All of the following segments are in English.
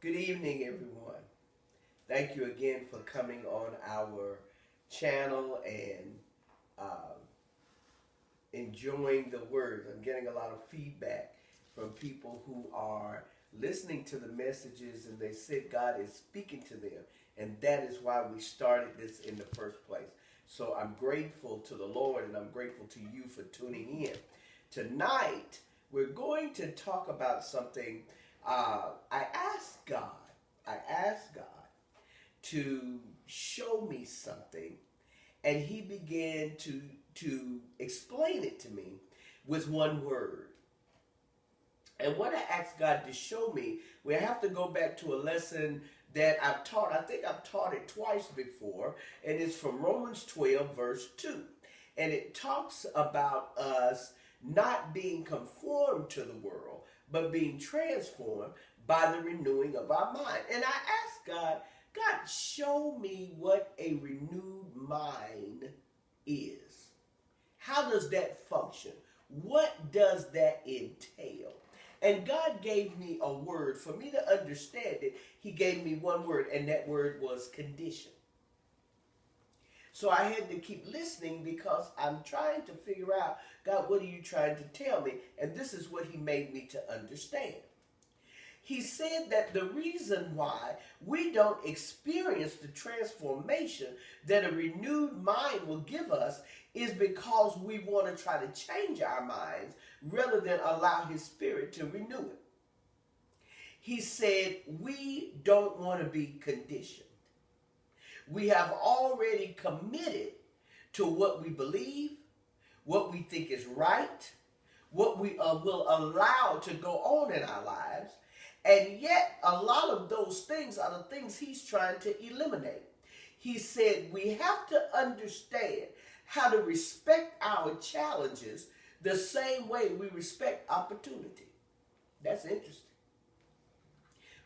Good evening, everyone. Thank you again for coming on our channel and uh, enjoying the word. I'm getting a lot of feedback from people who are listening to the messages and they said God is speaking to them. And that is why we started this in the first place. So I'm grateful to the Lord and I'm grateful to you for tuning in. Tonight, we're going to talk about something. I asked God to show me something, and He began to explain it to me with one word. And what I asked God to show me, we have to go back to a lesson that I've taught. I think I've taught it twice before, and it's from Romans 12, verse 2. And it talks about us not being conformed to the world, but being transformed by the renewing of our mind. And I asked God, show me what a renewed mind is. How does that function? What does that entail? And God gave me a word. For me to understand it, He gave me one word, and that word was condition. So I had to keep listening because I'm trying to figure out, God, what are you trying to tell me? And this is what He made me to understand. He said that the reason why we don't experience the transformation that a renewed mind will give us is because we want to try to change our minds rather than allow His Spirit to renew it. He said we don't want to be conditioned. We have already committed to what we believe, what we think is right, what we will allow to go on in our lives. And yet, a lot of those things are the things He's trying to eliminate. He said we have to understand how to respect our challenges the same way we respect opportunity. That's interesting.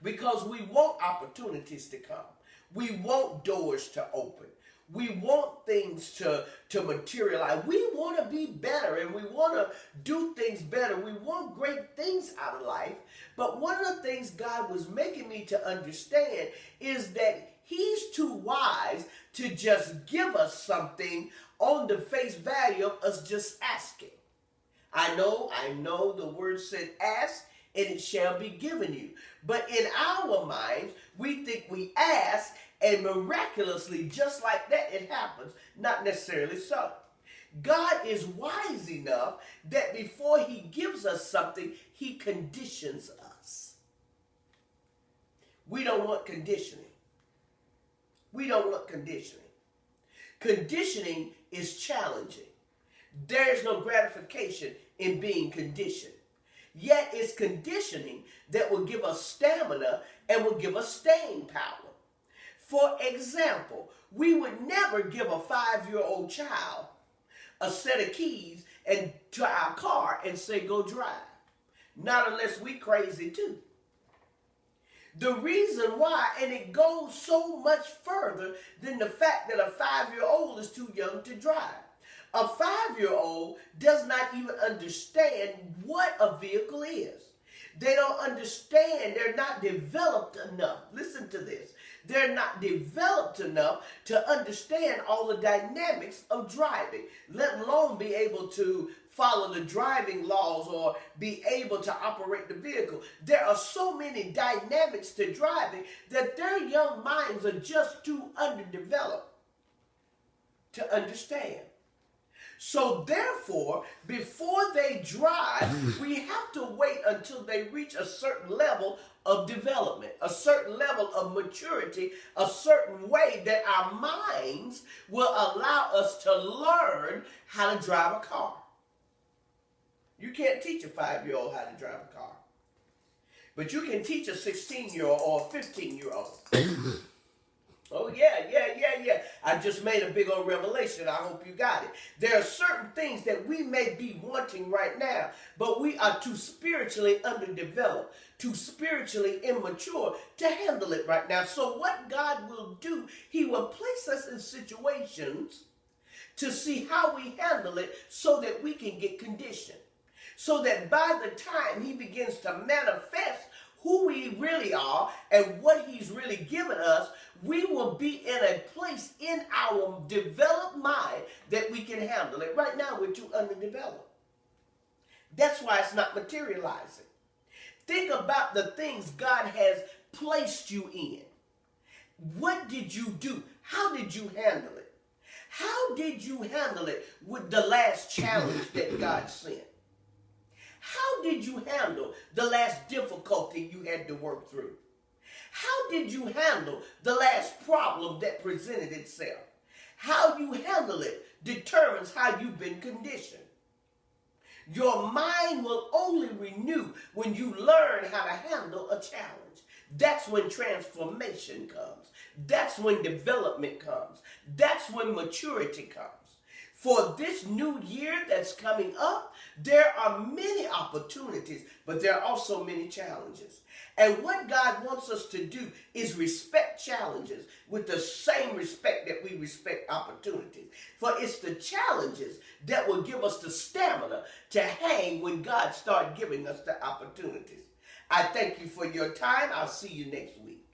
Because we want opportunities to come. We want doors to open. We want things to materialize. We want to be better and we want to do things better. We want great things out of life. But one of the things God was making me to understand is that He's too wise to just give us something on the face value of us just asking. I know the word said ask and it shall be given you. But in our minds, we think we ask and miraculously, just like that, it happens. Not necessarily so. God is wise enough that before He gives us something, He conditions us. We don't want conditioning. We don't want conditioning. Conditioning is challenging. There's no gratification in being conditioned. Yet it's conditioning that will give us stamina and will give us staying power. For example, we would never give a 5-year-old child a set of keys and to our car and say, go drive. Not unless we crazy too. The reason why, and it goes so much further than the fact that a 5-year-old is too young to drive. A 5-year-old does not even understand what a vehicle is. They don't understand. They're not developed enough. Listen to this. They're not developed enough to understand all the dynamics of driving, let alone be able to follow the driving laws or be able to operate the vehicle. There are so many dynamics to driving that their young minds are just too underdeveloped to understand. So therefore, before they drive, we have to wait until they reach a certain level of development, a certain level of maturity, a certain way that our minds will allow us to learn how to drive a car. You can't teach a 5-year-old how to drive a car. But you can teach a 16-year-old or a 15-year-old. Oh, yeah. I just made a big old revelation. I hope you got it. There are certain things that we may be wanting right now, but we are too spiritually underdeveloped, too spiritually immature to handle it right now. So what God will do, He will place us in situations to see how we handle it so that we can get conditioned. So that by the time He begins to manifest who we really are and what he's really given us, we will be in a place in our developed mind that we can handle it. Right now, we're too underdeveloped. That's why it's not materializing. Think about the things God has placed you in. What did you do? How did you handle it? How did you handle it with the last challenge that God sent? How did you handle the last difficulty you had to work through? How did you handle the last problem that presented itself? How you handle it determines how you've been conditioned. Your mind will only renew when you learn how to handle a challenge. That's when transformation comes. That's when development comes. That's when maturity comes. For this new year that's coming up, there are many opportunities, but there are also many challenges. And what God wants us to do is respect challenges with the same respect that we respect opportunities. For it's the challenges that will give us the stamina to hang when God starts giving us the opportunities. I thank you for your time. I'll see you next week.